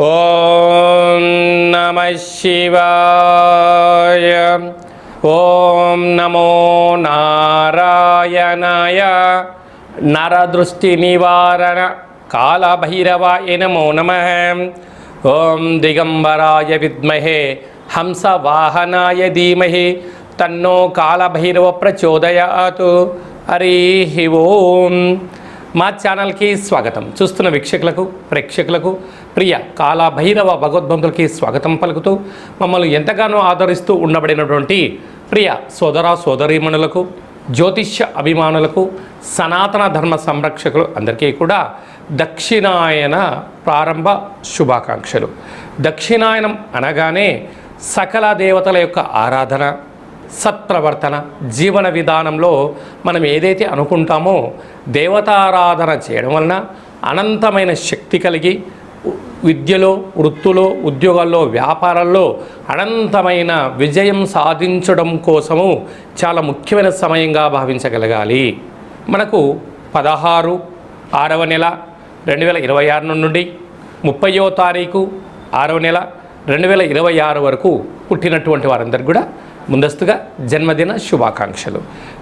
ఓం నమః శివాయ. ఓం నమో నారాయణాయ. నరదృష్టి నివారణ కాళభైరవాయ నమో నమః. ఓం దిగంబరాయ విద్మహే హంసవాహనాయ ధీమహి తన్నో కాళభైరవ ప్రచోదయాత్. హరి ఓం. మా ఛానల్కి స్వాగతం. చూస్తున్న వీక్షకులకు ప్రేక్షకులకు ప్రియ కాళభైరవ భగవద్బంధులకి స్వాగతం పలుకుతూ మమ్మల్ని ఎంతగానో ఆదరిస్తూ ఉండబడినటువంటి ప్రియ సోదర సోదరీమణులకు, జ్యోతిష్య అభిమానులకు, సనాతన ధర్మ సంరక్షకులు అందరికీ కూడా దక్షిణాయన ప్రారంభ శుభాకాంక్షలు. దక్షిణాయనం అనగానే సకల దేవతల యొక్క ఆరాధన, సత్ప్రవర్తన, జీవన విధానంలో మనం ఏదైతే అనుకుంటామో దేవతారాధన చేయడం వలన అనంతమైన శక్తి కలిగి విద్యలో, వృత్తులో, ఉద్యోగాల్లో, వ్యాపారాల్లో అనంతమైన విజయం సాధించడం కోసము చాలా ముఖ్యమైన సమయంగా భావించగలగాలి. మనకు 16/6వ నెల 2026 నుండి 30వ తారీఖు 6వ నెల 2026 వరకు పుట్టినటువంటి వారందరికీ కూడా ముందస్తుగా జన్మదిన శుభాకాంక్షలు.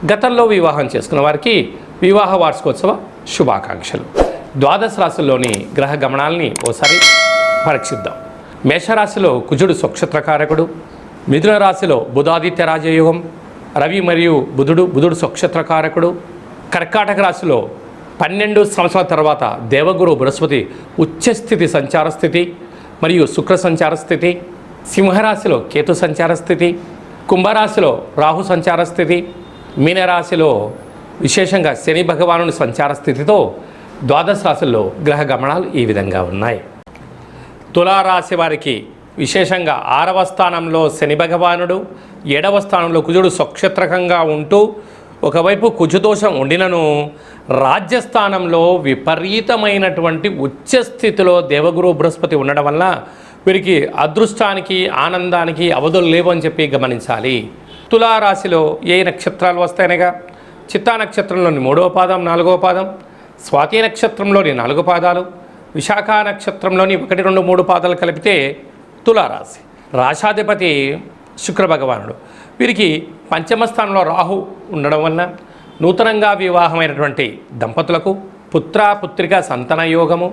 గతంలో వివాహం చేసుకున్న వారికి వివాహ వార్షికోత్సవ శుభాకాంక్షలు. ద్వాదశ రాశుల్లోని గ్రహ గమనాల్ని ఓసారి పరీక్షిద్దాం. మేషరాశిలో కుజుడు స్వక్షత్రకారకుడు, మిథున రాశిలో బుధాదిత్య రాజయోగం, రవి మరియు బుధుడు స్వక్షత్రకారకుడు, కర్కాటక రాశిలో 12 సంవత్సరాల తర్వాత దేవగురు బృహస్పతి ఉచ్చస్థితి సంచార స్థితి మరియు శుక్ర సంచార స్థితి, సింహరాశిలో కేతు సంచార స్థితి, కుంభరాశిలో రాహు సంచార స్థితి, మీనరాశిలో విశేషంగా శని భగవానుని సంచార స్థితితో ద్వాదశ రాశుల్లో గ్రహ గమనాలు ఈ విధంగా ఉన్నాయి. తులారాశి వారికి విశేషంగా 6వ స్థానంలో శని భగవానుడు, 7వ స్థానంలో కుజుడు స్వక్షత్రకంగా ఉంటూ ఒకవైపు కుజదోషం ఉండినను రాజ్యస్థానంలో విపరీతమైనటువంటి ఉచ్చస్థితిలో దేవగురు బృహస్పతి ఉండడం వల్ల వీరికి అదృష్టానికి, ఆనందానికి అవధులు లేవని చెప్పి గమనించాలి. తులారాశిలో ఏ నక్షత్రాలు వస్తాయనగా చిత్తా నక్షత్రంలోని 3వ పాదం, 4వ పాదం, స్వాతి నక్షత్రంలోని 4 పాదాలు, విశాఖ నక్షత్రంలోని 1, 2, 3 పాదాలు కలిపితే తులారాశి. రాశాధిపతి శుక్ర భగవానుడు. వీరికి పంచమ స్థానంలో రాహు ఉండడం వలన నూతనంగా వివాహమైనటువంటి దంపతులకు పుత్రిక సంతాన యోగము.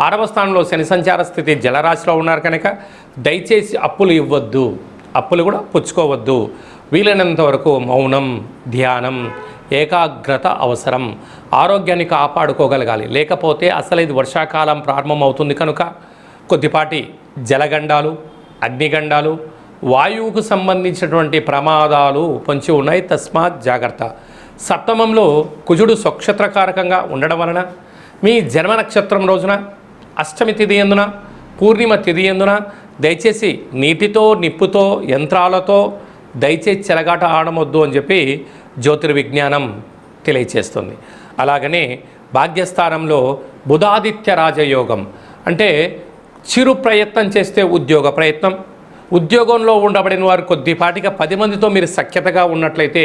6వ స్థానంలో శని సంచార స్థితి జలరాశిలో ఉన్నారు కనుక దయచేసి అప్పులు ఇవ్వద్దు, అప్పులు కూడా పుచ్చుకోవద్దు. వీలైనంత వరకు మౌనం, ధ్యానం, ఏకాగ్రత అవసరం. ఆరోగ్యాన్ని కాపాడుకోగలగాలి. లేకపోతే అసలు ఇది వర్షాకాలం ప్రారంభమవుతుంది కనుక కొద్దిపాటి జలగండాలు, అగ్నిగండాలు, వాయువుకు సంబంధించినటువంటి ప్రమాదాలు పొంచి ఉన్నాయి. తస్మాత్ జాగ్రత్త. సప్తమంలో కుజుడు స్వక్షత్రకారకంగా ఉండడం వలన మీ జన్మ నక్షత్రం రోజున అష్టమి తిథి ఎందున, పూర్ణిమ తిథి ఎందున దయచేసి నీటితో, నిప్పుతో, యంత్రాలతో దయచేసి చెలగాట ఆడమొద్దు అని చెప్పి జ్యోతిర్విజ్ఞానం తెలియచేస్తుంది. అలాగనే భాగ్యస్థానంలో బుధాదిత్య రాజయోగం అంటే చిరు ప్రయత్నం చేస్తే ఉద్యోగ ప్రయత్నం, ఉద్యోగంలో ఉండబడిన వారు కొద్దిపాటిగా 10 మందితో మీరు సఖ్యతగా ఉన్నట్లయితే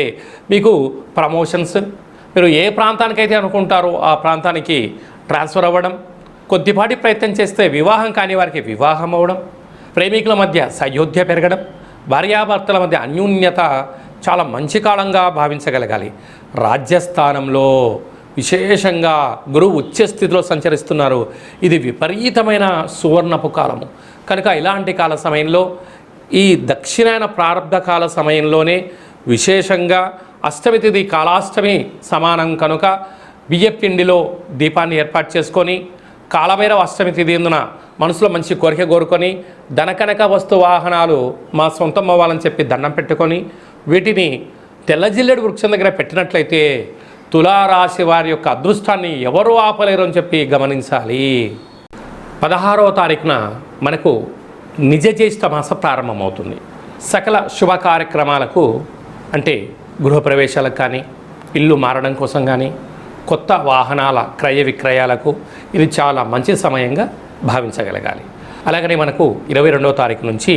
మీకు ప్రమోషన్స్, మీరు ఏ ప్రాంతానికైతే అనుకుంటారో ఆ ప్రాంతానికి ట్రాన్స్ఫర్ అవ్వడం, కొద్దిపాటి ప్రయత్నం చేస్తే వివాహం కాని వారికి వివాహం అవ్వడం, ప్రేమికుల మధ్య సయోధ్య పెరగడం, భార్యాభర్తల మధ్య అన్యోన్యత చాలా మంచి కాలంగా భావించగలగాలి. రాజ్యస్థానంలో విశేషంగా గురువు ఉచ్చస్థితిలో సంచరిస్తున్నారు. ఇది విపరీతమైన సువర్ణపు కాలము కనుక ఇలాంటి కాల సమయంలో ఈ దక్షిణాయన ప్రారంభ కాల సమయంలోనే విశేషంగా అష్టమి తిథి కాలాష్టమి సమానం కనుక బియ్యపిండిలో దీపాన్ని ఏర్పాటు చేసుకొని కాలభైరవ అష్టమి తిథి ఎందున మనసులో మంచి కోరిక కోరుకొని ధనకనక వస్తు వాహనాలు మా సొంతం అవ్వాలని చెప్పి దండం పెట్టుకొని వీటిని తెల్లజిల్లెడు వృక్షం దగ్గర పెట్టినట్లయితే తులారాశి వారి యొక్క అదృష్టాన్ని ఎవరు ఆపలేరు అని చెప్పి గమనించాలి. 16వ తారీఖున మనకు నిజ జ్యేష్ఠ మాస ప్రారంభమవుతుంది. సకల శుభ కార్యక్రమాలకు అంటే గృహప్రవేశాలకు కానీ, ఇల్లు మారడం కోసం కానీ, కొత్త వాహనాల క్రయ విక్రయాలకు ఇది చాలా మంచి సమయంగా భావించగలగాలి. అలాగనే మనకు 22వ తారీఖు నుంచి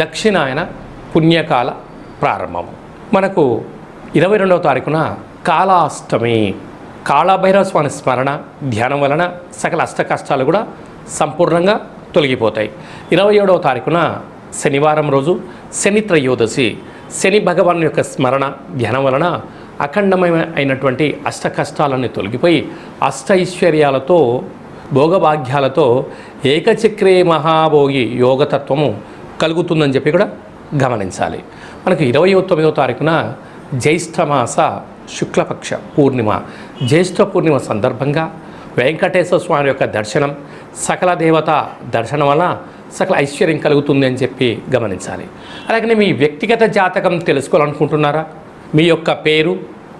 దక్షిణాయన పుణ్యకాల ప్రారంభము. మనకు 22వ తారీఖున కాళాష్టమి. కాళభైరవ స్వామి స్మరణ ధ్యానం వలన సకల అష్ట కష్టాలు కూడా సంపూర్ణంగా తొలగిపోతాయి. 27వ తారీఖున శనివారం రోజు శని త్రయోదశి. శని భగవాన్ యొక్క స్మరణ ధ్యానం వలన అఖండమైనటువంటి అష్ట కష్టాలన్నీ తొలగిపోయి అష్ట ఐశ్వర్యాలతో భోగభాగ్యాలతో ఏకచక్రే మహాభోగి యోగతత్వము కలుగుతుందని చెప్పి కూడా గమనించాలి. మనకు 29వ తారీఖున జ్యేష్ఠమాస శుక్లపక్ష పూర్ణిమ. జ్యేష్ఠ పూర్ణిమ సందర్భంగా వెంకటేశ్వర స్వామి యొక్క దర్శనం, సకల దేవత దర్శనం వల్ల సకల ఐశ్వర్యం కలుగుతుంది అని చెప్పి గమనించాలి. అలాగనే మీ వ్యక్తిగత జాతకం తెలుసుకోవాలనుకుంటున్నారా? మీ యొక్క పేరు,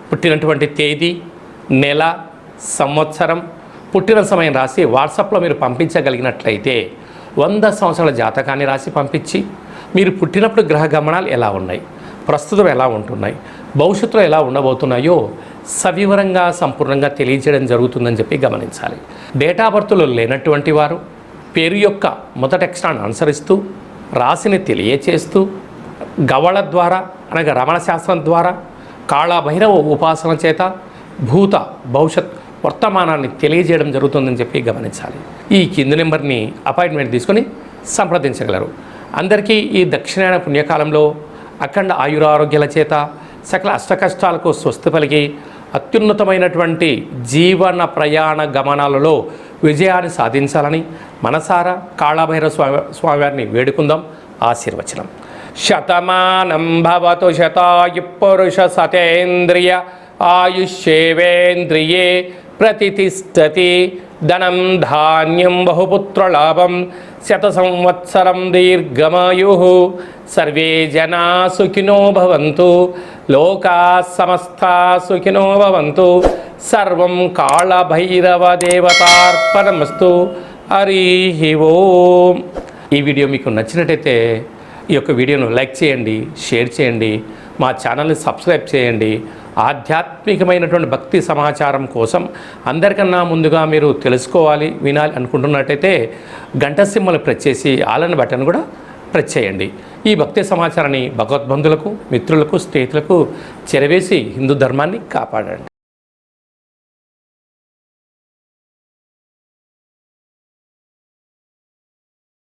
పుట్టినటువంటి తేదీ, నెల, సంవత్సరం, పుట్టిన సమయం రాసి వాట్సాప్లో మీరు పంపించగలిగినట్లయితే 100 సంవత్సరాల జాతకాన్ని రాసి పంపించి మీరు పుట్టినప్పుడు గ్రహ గమనాలు ఎలా ఉన్నాయి, ప్రస్తుతం ఎలా ఉంటున్నాయి, భవిష్యత్తులో ఎలా ఉండబోతున్నాయో సవివరంగా సంపూర్ణంగా తెలియజేయడం జరుగుతుందని చెప్పి గమనించాలి. డేట్ ఆఫ్ బర్త్లో లేనటువంటి వారు పేరు యొక్క మొదటి అక్షరాన్ని అనుసరిస్తూ రాశిని తెలియచేస్తూ గవళ ద్వారా అనగా రమణ శాస్త్రం ద్వారా కాళభైరవ ఉపాసన చేత భూత భవిష్యత్ వర్తమానాన్ని తెలియజేయడం జరుగుతుందని చెప్పి గమనించాలి. ఈ కింది నెంబర్ని అపాయింట్మెంట్ తీసుకొని సంప్రదించగలరు. అందరికీ ఈ దక్షిణాయన పుణ్యకాలంలో అఖండ ఆయురారోగ్యాల చేత సకల అష్టకష్టాలకు స్వస్తి పలికి అత్యున్నతమైనటువంటి జీవన ప్రయాణ గమనాలలో విజయాన్ని సాధించాలని మనసారా కాళభైరవ స్వామివారిని వేడుకుందాం. ఆశీర్వచనం. శతమానం భవతు శతాయు పురుష సతేంద్రియ ఆయుష్యేవేంద్రియే ప్రతిష్టతి. ధనం ధాన్యం బహుపుత్రలాభం శత సంవత్సరం దీర్ఘమాయు. సర్వే జనా సుఖినో భవంతు. లోకా సమస్తా సుఖినో భవంతు. సర్వం కాళభైరవ దేవతార్పణమస్తు. హరి ఓం. ఈ వీడియో మీకు నచ్చినట్టయితే ఈ యొక్క వీడియోను లైక్ చేయండి, షేర్ చేయండి, మా ఛానల్ని సబ్స్క్రైబ్ చేయండి. ఆధ్యాత్మికమైనటువంటి భక్తి సమాచారం కోసం అందరికన్నా ముందుగా మీరు తెలుసుకోవాలి, వినాలి అనుకుంటున్నట్టయితే గంట సింబల్ ప్రెస్ చేసి ఆలన్ బటన్ కూడా ప్రెస్ చేయండి. ఈ భక్తి సమాచారాన్ని భగవద్బంధులకు, మిత్రులకు, స్నేహితులకు చేరవేసి హిందూ ధర్మాన్ని కాపాడండి.